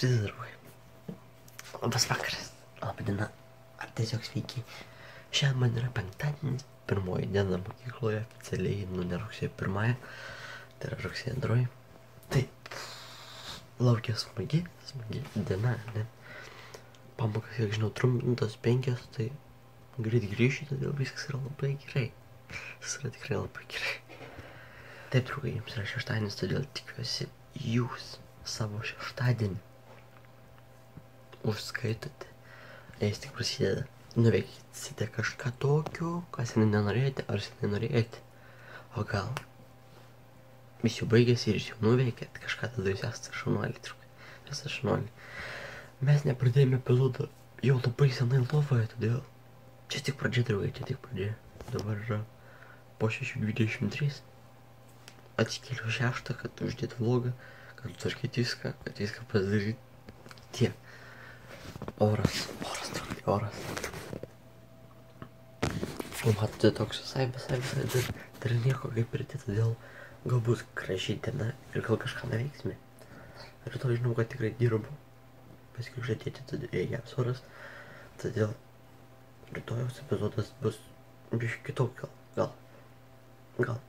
Sveiki, draugai. Labas vakaras. Labą dieną. Ar tiesiog sveiki. Šiandien man yra penktadienis, pirmoji diena mokykloje, oficialiai, ne rugsėjo 1, tai yra rugsėjo 2. Taip, laukia smagi diena, ne? Pamokas, kiek žinau, trumpintos 5, tai greit grįšiu, todėl viskas yra labai gerai. Viskas yra tikrai labai gerai. Taip, draugai, jums yra šeštadienis, todėl tikiuosi jūs savo šeštadienį užskaitote. Jis tik prasideda. Nuveikite kažką tokio, ką seniai nenorėjote, ar seniai norėjote. O gal vis jau baigėsi ir jūs jau nuveikėt kažką, tada jūs esate šaunuoliai, draugai. Esate šaunuoliai. Mes nepradėjome epizodą jau labai senai lovoje, todėl čia tik pradžia, draugai, čia tik pradžia. Dabar yra po 6:23. Atsikėliau 6, kad uždėt vlogą, kad tvarkyti viską, kad viską pasidaryti. Tiek. Oras, draugai, oras. O matote, toks visai, dar nieko kaip ir tai, todėl galbūt graži diena ir gal kažką neveiksime. Rytoj žinau, kad tikrai dirbu. Paskui žadėti, todėl geras oras. Todėl rytojaus epizodas bus biškai kitoks, gal,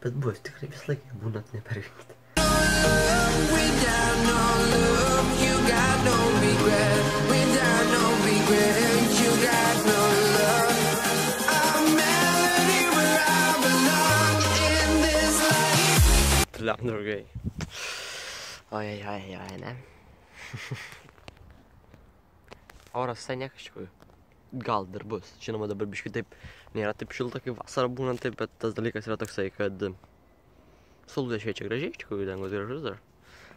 bet bus tikrai vis laikai būnat neperžinkite. Pliam, draugai. Oi, ne? Oras visai nieko iš tikrųjų. Gal dar bus. Žinoma, dabar biškai taip nėra taip šilta, kaip vasara būna taip, bet tas dalykas yra toksai, kad saulutė šviečia gražiai, iš tikrųjų, dangus gražus dar.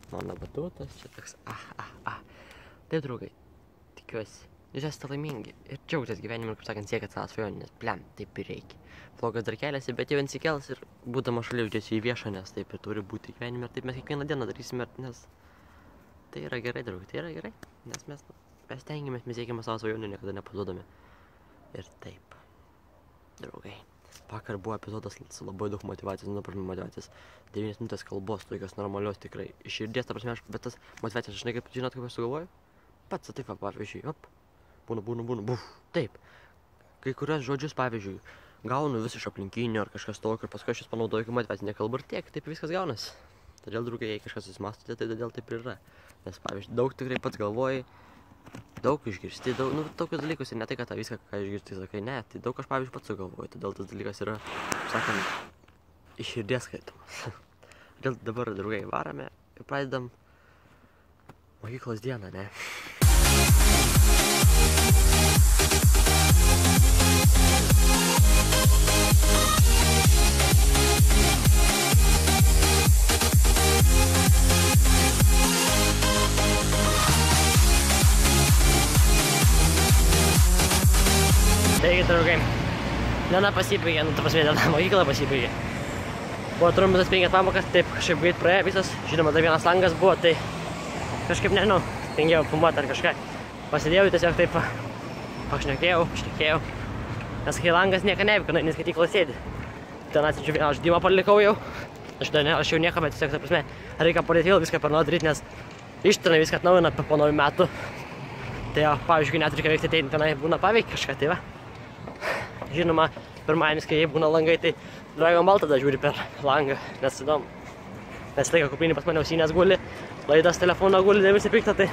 Mano batutas, čia toks, Taip, draugai, tikiuosi, jūs esate laimingi ir džiaugtės gyvenimą ir, kaip sakant, siekėt savo svajonę, nes pliam, taip ir reikia. Vlogas dar keliasi, bet jau insikels ir būdama šalia jaučiasi į viešą, nes taip ir turi būti gyvenime ir taip mes kiekvieną dieną darysime, nes tai yra gerai, draugai, tai yra gerai, nes mes stengiamės, mes siekime savo svajonių, niekada nepasiduodame. Ir taip, draugai, vakar buvo epizodas su labai daug motyvacijos, motyvacijos, 9 minutės kalbos, tokios normalios tikrai, iš širdies, ta prasme, bet tas motyvacijos, žinai, kaip žinot, kaip aš sugalvoju? Pats, taip, pavyzdžiui, būna, taip, kai kurios žodžius, pavyzdžiui, gaunu vis iš aplinkinių ar kažkas tokio ir paskui aš jūs panaudoju kaip motyvacinę kalbą ir tiek, taip viskas gaunasi. Todėl, draugai, jei kažkas susimastote, tai todėl taip ir yra. Nes, pavyzdžiui, daug tikrai pats galvoji, daug išgirsti, tokius dalykus ir ne tai, kad tą viską, ką išgirsti, sakai, ne, tai daug aš, pavyzdžiui, pats sugalvoju, todėl tas dalykas yra, sakant, iš širdies skaitomas. Todėl dabar, draugai, varame ir pradedam mokyklos dieną, ne? Taigi, draugai, diena pasibaigė, ta prasme, mokykla pasibaigė. Buvo trumpintas 5 pamokas, taip kažkaip greit praėjo visas, žinoma, dar vienas langas buvo, tai kažkaip, nežinau, stengiau filmuoti ar kažką. Pasidėjau tiesiog taip, pašnekėjau, nes kai langas nieko nevyko, nes skaitykla sėdi. Ten atsiunčiu vieną žaidimą palikau jau, aš dar nerašiau nieko, bet tiesiog, ta prasme, reikia pradėti vėl viską per naują daryti, nes ištrina viską atnaujina po naujų metų. Tai jau, pavyzdžiui, net reikia veikti ateiti, tenai būna paveikti kažką, tai va. Žinoma, pirmadienis, kai jie būna langai, tai Dragon Ball tada žiūri per langą, nes įdomu. Nes laiko kuprinį pas mane ausinės guli, laidas telefono guli, ne visi pikta, tai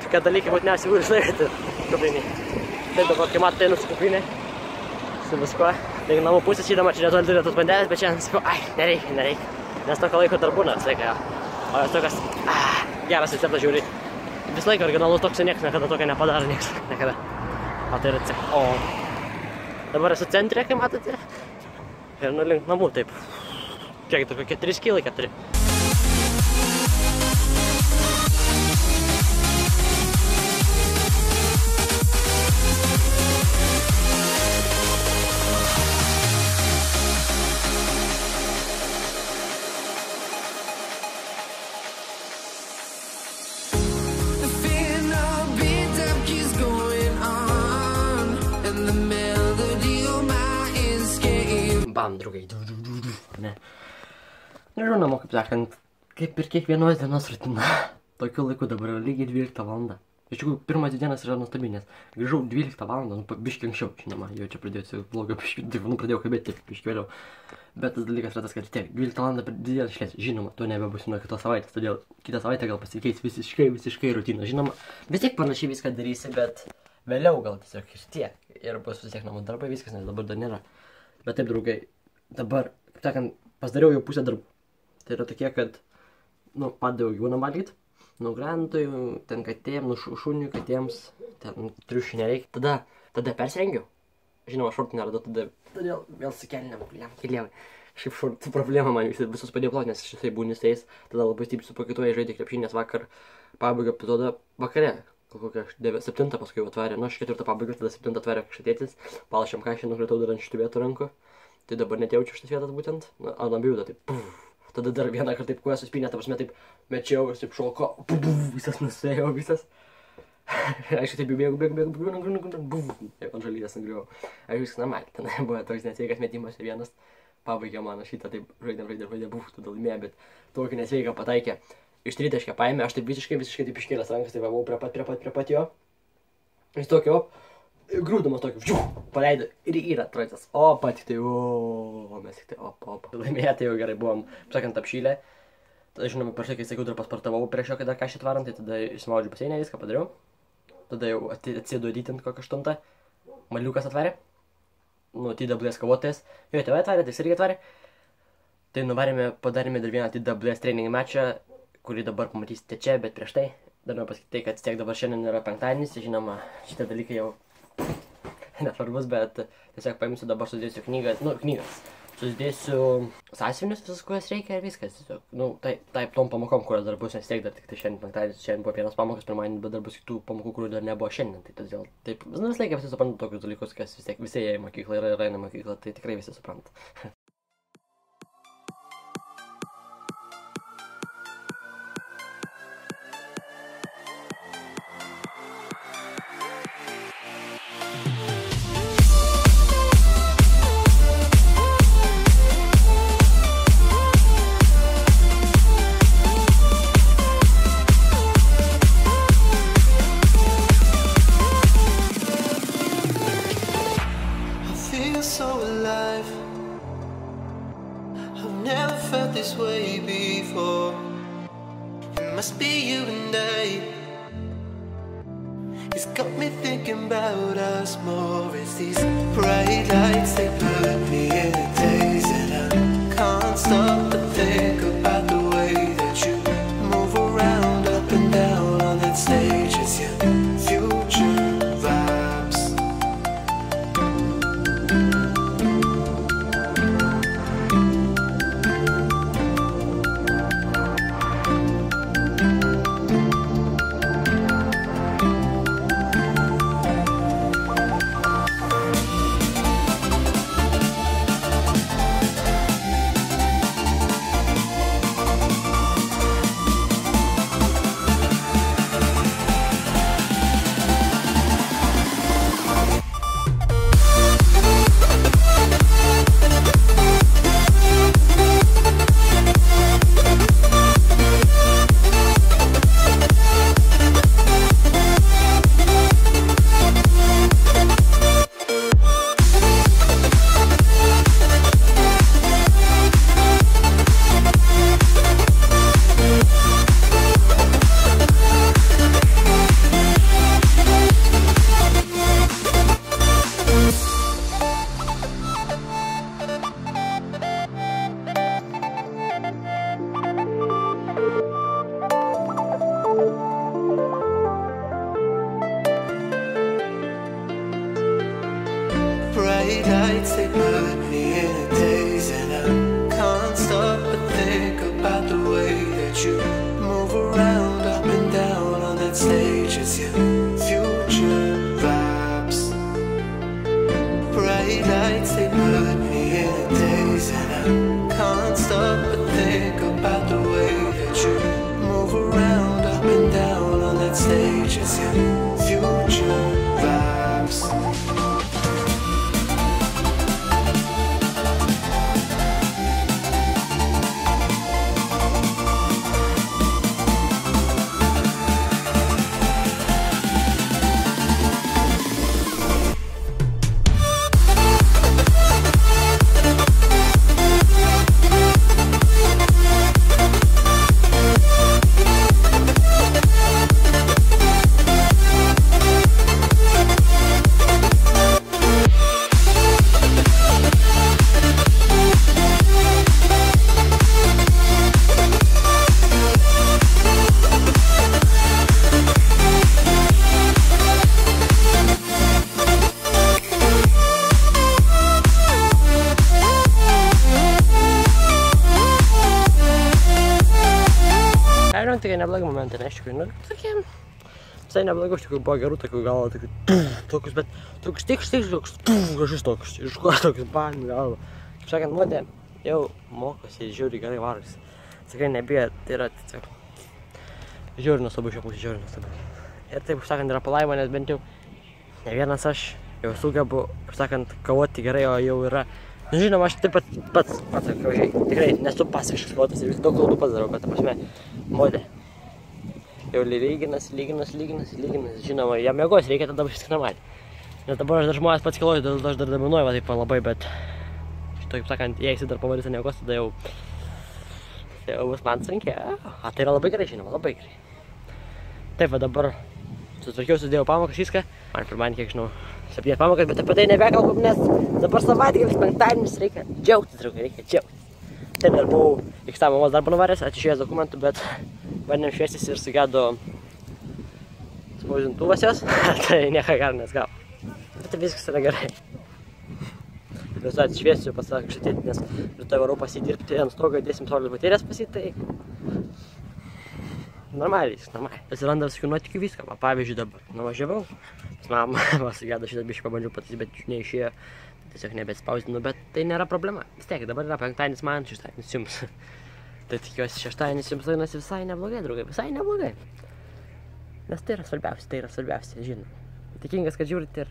tokie dalykai būtiniausiai guli išlaikyti kuprinį. Taip dabar, kai matai, einu su kuprinė, su viskuo. Taigi namų pusės įdama, čia netoli turiu tos bandelės, bet šiandien sakau, nereikia. Nes tokio laiko dar būna, sveikai, o jos tokias, geras receptas žiūri. Vis laiko originalus toks, nieks niekada tokio nepadaro, nieks, niekada. O tai yra dabar esu centre, kai matote, ir link namų, taip. Čia kokie 3 kilai, 4. Bam, draugai, ne. Nežinau, kaip sakant, kaip ir kiekvienos dienos rutina. tokiu laiku dabar yra lygiai 12 valandą. Iš tikrųjų, pirmas dienas yra nuostabi, nes grįžau 12 valandą, nu, biškį anksčiau, žinoma, jau čia pradėjau vlogą biškį, nu, pradėjau kalbėti taip, biškį vėliau. Bet tas dalykas yra tas, kad tiek, 12 valandą per 2 dienas išleis, žinoma, to nebebus nuo kitos savaitės, todėl kitą savaitę gal pasikeis visiškai rutina, žinoma, vis tiek panašiai viską darysi, bet vėliau gal tiesiog ir tiek, ir bus vis tiek namų darbai, viskas, nes dabar dar nėra. Bet taip, draugai, dabar, kaip sakant, pasidariau jau pusę darbų. Tai yra tokie, kad, nu, padaviau gyvūną valgyti. Nu, grantojų, ten katėm, nu, šuniui, katėms, ten triušių nereikia. Tada persirengiau. Žinoma, šortų neradu, todėl vėl su kelniam, keliau. Šiaip šortų problema man visus padėjo plauti, nes šisai būni su jais. Tada labai stipriai supakituoja žaidė krepšinį, nes vakar pabaigo epizodą vakare. Gal kokią 7 paskui atvarė, nu, aš 4 pabaigo, tada 7 atvarė kažkatėtis. Palašiam kašį, nukritau dar ant šitų vietų rankų. Tai dabar net jaučiu šitas vietas būtent. Ant abiejų, tai puf. Tada dar vieną kartą taip kuojas suspynė, ta prasme taip mečiau ir taip šolko, visas nusėjau, visas. Aišku, taip jau bėgu, ant žalytės nugriuvau. Aš viskas normaliai, ten buvo toks nesveikas metimas ir vienas pabaigė mano šitą, taip žaidėm, tada laimėjo, bet tokį nesveiką pataikė. Iš tritaškę paėmė, aš taip visiškai taip iškėlęs rankas, taip buvau prie pat jo. Jis tokio, grūdamas tokį, paleido ir yra trojtas. Opa, tik tai, mes tik tai, opa. Laimėję, tai jau gerai buvom, sakant, apšylę. Tada, žinoma, prieš tai, kai sakiau, dar paspartavau prieš jo, kai dar kažkaip atvarant, tai tada išsimaudžiu baseinę, viską padariau. Tada jau atsėdu ant kokį 8. Maliukas atvarė. Nu, TWS kovotojas. Jo, tėvai atvarė, tai jis irgi atvarė. Tai padarėme dar vieną TWS trening matchą, kurį dabar pamatysite čia, bet prieš tai. Dar noriu pasakyti tai, kad tiek dabar šiandien yra penktadienis, žinoma, šitie dalykai jau nesvarbus, bet tiesiog paimsiu dabar susidėsiu knygas, susidėsiu sąsiuvinius visus, kurias reikia ir viskas, tiesiog, nu, taip tom pamokom, kurios dar bus, nes tiek dar tik tai šiandien penktadienis, šiandien buvo vienas pamokas, pirmadienį, bet dar bus kitų pamokų, kurių dar nebuvo šiandien, tai todėl, taip, nu, visą laiką visi supranta tokius dalykus, kas vis tiek, visi jie į mokyklą ir eina į mokyklą, tai tikrai visi supranta. This way before. It must be you and I. It's got me thinking about us more. It's these bright lights, they put me in a daze, and I can't stop to think about the way that you move around up and down on that stage. It's your future vibes. Žinau, tokie neblogi momentai, ne, iš tikrųjų, nu, tokie, visai neblogi, iš tikrųjų, buvo gerų, tokių gal, tokius, bet tokius tikštis, gražus tokius, iš ko tokius bam, gal, kaip sakant, modė, jau mokosi, žiūri, gerai varosi, tikrai nebijo, tai yra, tiesiog, žiūri nuostabu šio pusė, žiūri nuostabu. Ir taip, kaip sakant, yra palaima, nes bent jau ne vienas aš jau sugebu, kaip sakant, kovoti gerai, o jau yra. Nu, žinoma, aš taip pat pats, tikrai nesu pasiškas kovotas ir vis daug klaidų pats darau, bet, ta prasme, modė. Jau lyginasi, žinoma, jam mėgos reikia tada viskas normaliai. Nes dabar aš dar žmonės pats kiloju, tada aš dar dominuoju, va taip labai, bet šito, kaip sakant, jei jis dar pavarys ant mėgos, tada jau bus man sunkiai. A, tai yra labai gerai, žinoma, labai gerai. Taip, va dabar sutvarkiau, sudėjau pamokas, viską. Man pirmadienį, kiek žinau, 7 pamokas, bet apie tai nebekalbu, nes dabar savaitgalis, penktadienis, reikia džiaugtis, draugai, reikia džiaugtis. Taip, dar buvau iki tą mamos darbą nuvaręs, atsižiūrėjęs dokumentų, bet bandėm šviestis ir sugedo spausdintuvas jos, tai nieko gero nesgavo. Bet viskas yra gerai. Rytoj atsišviesiu, pasakyk šitėti, nes rytoj varau pasidirbti ant stogo, dėsim saulės baterijas pasit, tai normaliai, normaliai. Atsiranda visokių nuotykių viską, pavyzdžiui dabar nuvažiavau, pas mamą sugedo šitą biškį pabandžiau patys, bet neišėjo, tiesiog nebespausdinu, bet tai nėra problema. Vis tiek, dabar yra penktadienis man, šeštadienis jums. Tai tikiuosi šeštadienis jums lainasi visai neblogai, draugai, visai neblogai. Nes tai yra svarbiausia, žinoma. Tikingas, kad žiūrite ir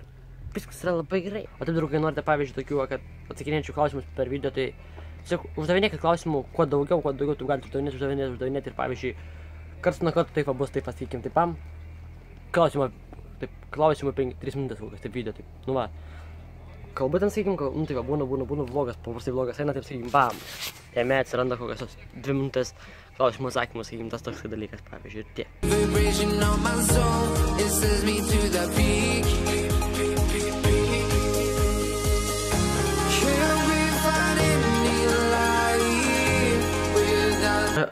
viskas yra labai gerai. O taip, draugai, norite pavyzdžiui tokių, kad atsakinėčiau klausimus per video, tai tiesiog uždavinėkit klausimų, kuo daugiau tu galite uždavinėti ir pavyzdžiui, karts nuo karto taip bus, taip pasakykim, taip pam, klausimą 3 minutės kokias, taip video, taip, nu va, kalbu ten, sakykim, nu tai va, būna vlogas, paprastai vlogas eina, taip sakykim, bam, jame atsiranda kokias 2 minutės klausimų atsakymus, sakykim, tas toks dalykas, pavyzdžiui, ir tiek.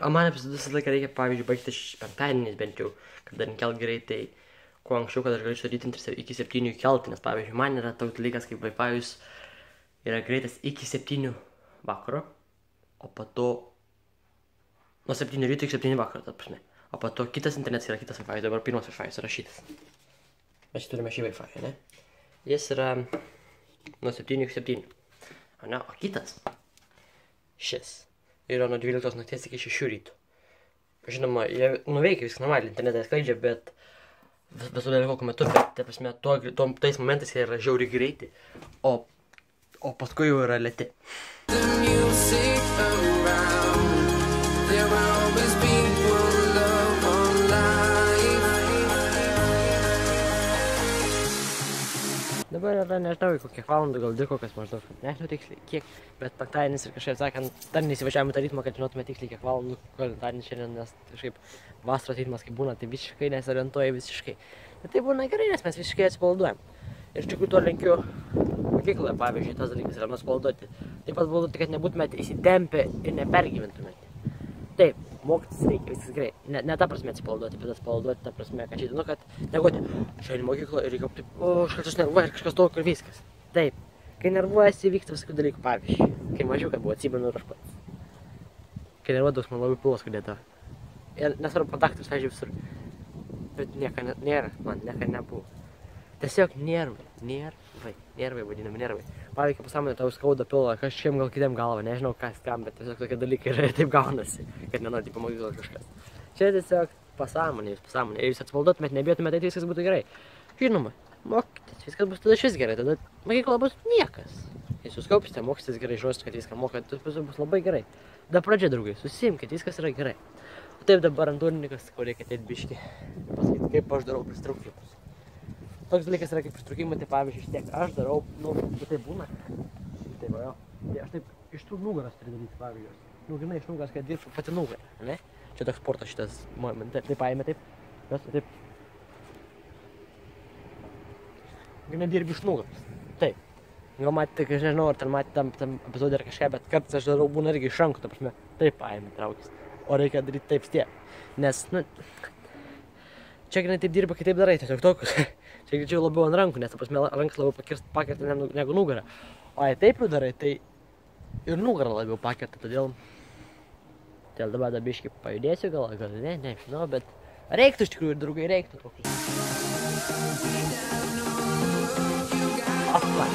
O man visą laiką reikia, pavyzdžiui, baigti penktadieniais bent jau, kad dar nekelt greitai, kuo anksčiau, kad aš galiu suritinti iki 7 kelti, nes, pavyzdžiui, man yra toks dalykas, kaip Wi-Fi'us yra greitas iki 7 vakaro, o po to, nuo 7 ryto iki 7 vakaro, ta prasme, o po to kitas internetas yra kitas Wi-Fi'us, dabar pirmas Wi-Fi'us yra šitas. Mes turime šį Wi-Fi, ne? Jis yra nuo 7 iki 7, o kitas, šis. Yra nuo 12 nakties iki 6 ryto. Žinoma, jie nuveikia viską normaliai, internetą skleidžia, bet visų dalyko metu, bet, ta prasme, tais momentais jie yra žiauriai greiti, o paskui jau yra lėti. Dabar yra, nežinau, kiek valandų, gal 2 kokias maždaug, nežinau tiksliai kiek, bet penktadienis ir kažkaip sakant, dar neįsivažiavome tą ritmą, kad žinotume tiksliai kiek valandų, penktadienis šiandien, nes kažkaip vasaros ritmas kaip būna, tai visiškai nesorientuoja visiškai. Bet tai būna gerai, nes mes visiškai atsipalaiduojam. Ir iš tikrųjų to linkiu mokykloje, pavyzdžiui, tas dalykas yra nuspalaiduoti. Taip pat balduoti, kad nebūtumėte įsitempę ir nepergyventumėte. Taip, mokytis reikia, viskas gerai. Ne ta prasme atsipalaiduoti, bet atsipalaiduoti ta prasme, kad žinau, kad negoti šiandien mokykloje ir reikia taip, kažkas nervuoja ir kažkas tokio ir viskas. Taip, kai nervuojasi, vyksta visokių dalykų, pavyzdžiui. Kai mažiukas buvo, atsimenu ir aš pats. Kai nervuodavus, man labai pilvas skudėdavo. Ir nesvarbu kontaktus, vežiu visur. Bet nieko nėra, man nieko nebuvo. Tiesiog nervai vadinami nervai. Paveikia pasąmonę, tau skauda pilvą, kažkiem gal kitiem galvą, nežinau kas kam, bet tiesiog tokie dalykai yra ir taip gaunasi, kad nenori pamokyklos kažkas. Čia tiesiog pasąmonė. Jei jūs atsipalaiduotumėt, nebijotumėt, tai viskas būtų gerai. Žinoma, mokytis, viskas bus tada šis gerai, tada mokykla bus niekas. Jei jūs kaupsite, mokysitės gerai, žinosit, kad viską mokat, tai bus labai gerai. Da pradžia, draugai, susiimkit, viskas yra gerai. O taip dabar ant turnikas, ko reikia ateit biškį, pasakyti, kaip aš darau pristraukimus. Toks dalykas yra kaip pristraukimai, tai pavyzdžiui, tiek aš darau, tai būna. Taip, va, jo. Tai aš taip iš tų nugaras turiu daryti, pavyzdžiui. Grynai iš nugaras, kad dirbtų pati nugara, ne? Čia toks sportas šitas, taip paėmė taip, taip. Grynai dirbi iš nugaras, taip. Gal matėte, aš nežinau, ar ten matėte tam epizodė ar kažką, bet kartais aš darau būna irgi iš rankų, ta prasme, taip paėmė traukis. O reikia daryti taip stiek, nes, čia grynai taip dirba, kai taip darai, tiesiog tokius. Čia greičiau labiau ant rankų, nes, ta prasme, rankas labiau pakerta negu nugarą. O jei taip jau darai, tai ir nugarą labiau pakerta, todėl Tai dabar biškai pajudėsiu gal ne, nežinau, bet reiktų iš tikrųjų, draugai, reiktų kokį. Opa.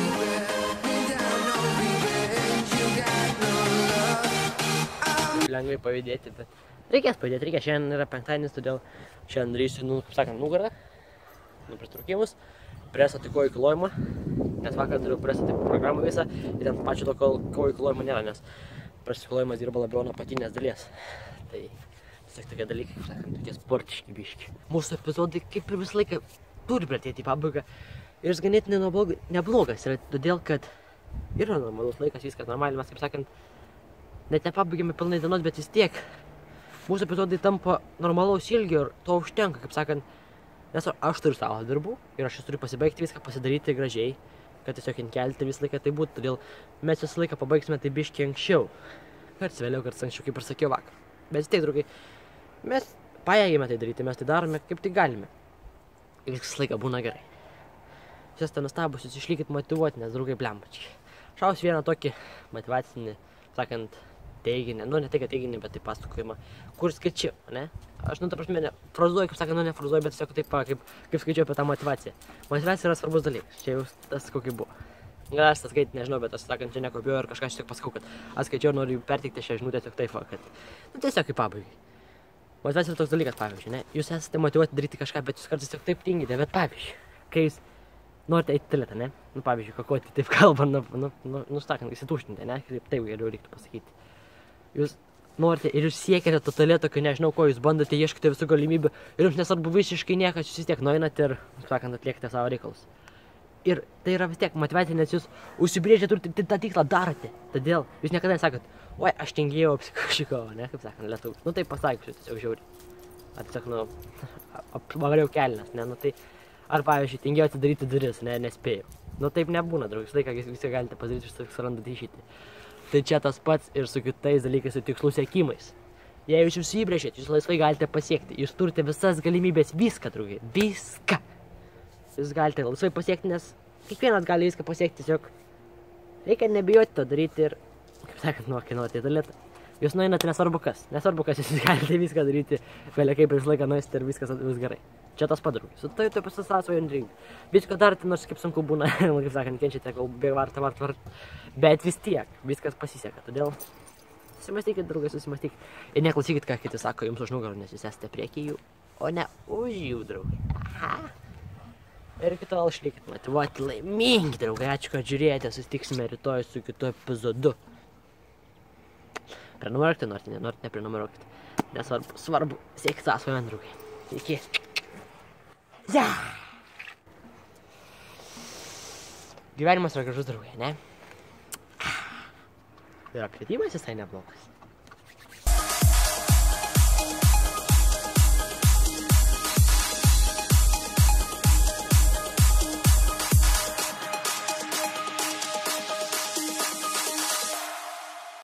Lengvai pajudėti, bet reikės pajudėti, šiandien yra penktadienis, todėl šiandien darysiu, kaip sakant, nugarą, pritraukimus, preso tai kojų kilojimą, nes vakar turiu preso tai programą visą ir ten pačio to kojų kilojimo nėra, nes preso kilojimas dirba labiau nuo apatinės dalies. Tai tiesiog tokie dalykai, kaip sakant, tokie sportiški biški. Mūsų epizodai kaip ir visą laiką turi priartėti į pabaigą ir jis ganėtinai neblogas yra, todėl kad yra normalus laikas, viskas normaliai, mes kaip sakant, net nepabaigėme pilnai dienos, bet vis tiek mūsų epizodai tampa normalaus ilgio ir to užtenka, kaip sakant, nes aš turiu savo darbų ir aš turiu pasibaigti viską, pasidaryti gražiai, kad tiesiog inkelti visą laiką tai būtų, todėl mes visą laiką pabaigsime tai biškį anksčiau, karts vėliau, karts anksčiau, kaip ir sakiau vakar. Bet vis tiek, draugai, mes pajėgėme tai daryti, mes tai darome kaip tai galime ir visą laiką būna gerai. Jūs esate nustabus, jūs išlikit motyvuoti, nes draugai blembačiai. Šausiu vieną tokį motyvacinį, sakant, teiginį, ne tai, kad teiginį, bet tai pasakojimą, kur skaičiu, ne? Aš, ta prasme, ne frazuoju, kaip sakant, ne frazuoju, bet tiesiog taip, kaip skaičiu apie tą motivaciją. Motivacija yra svarbus dalykas, čia jau tas kokį buvo. Gal aš tą skaitį nežinau, bet aš, sakant, čia nekopiuoju ir kažką tiesiog pasakau, kad aš skaičiu ir noriu perteikti šią žinutę tiesiog taip, kad, tiesiog kaip pabaigai. Motivacija yra toks dalykas, pavyzdžiui, ne? Jūs esate motyvuoti daryti kažką, bet jūs kartais tiesiog taip tingite, bet pavyzdžiui, kai jūs norite eiti tualetą, ne? Pavyzdžiui, kakoti taip kalbant, sakant, įsituštinti, ne? Taip geriau reiktų pasakyti. Jūs norite ir jūs siekiate to tualeto, kai nežinau ko, jūs bandote, ieškote visų galimybių ir jums nesvarbu visiškai niekas, jūs vis tiek nueinate ir, sakant, atliekate savo reikalus. Ir tai yra vis tiek motyvacija, nes jūs užsibrėžėte ir tą tikslą darote. Todėl jūs niekada nesakot, oi, aš tingėjau apsikašikau, ne, kaip sakant, lietuvių. Taip pasakysiu, tiesiog žiauriai. Ar tiesiog, apvariau kelnes, ne, tai, ar pavyzdžiui, tingėjau atidaryti duris, ne, nespėjau. Taip nebūna, draugai, visą laiką viską galite padaryti, jūs surandate išeitį. Tai čia tas pats ir su kitais dalykais ir tikslų siekimais. Jei jūs užsibrėžėte, jūs laisvai galite pasiekti. Jūs turite visas galimybės, viską, draugai, viską. Jūs galite laisvai pasiekti, nes kiekvienas gali viską pasiekti, tiesiog reikia nebijoti to daryti ir, kaip sakant, nuokinuoti į tualetą. Jūs nueinate nesvarbu kas, jūs galite viską daryti, vėliau kaip visą laiką nueisite ir viskas bus gerai. Čia tas padraugai. Su tai pasisąsavo intrigai. Viską daryti, nors kaip sunku būna, kaip sakant, kenčiate, kol vart, bet vis tiek, viskas pasiseka. Todėl susimastykit, draugai, susimastykit. Ir neklausykit, ką kiti sako jums už nugarų, nes jūs esate prieki jų, o ne už jų, draugai. Aha. Ir iki tol išlikit motyvuoti, laimingi, draugai. Ačiū, kad žiūrėjote, susitiksime rytoj su kitu epizodu. Prenumeruokite, norite, neprenumeruokite. Nesvarbu, siekit savo svajonių, draugai. Iki. Ja! Gyvenimas yra gražus, draugai, ne? Ir apšvietimas visai neblogas.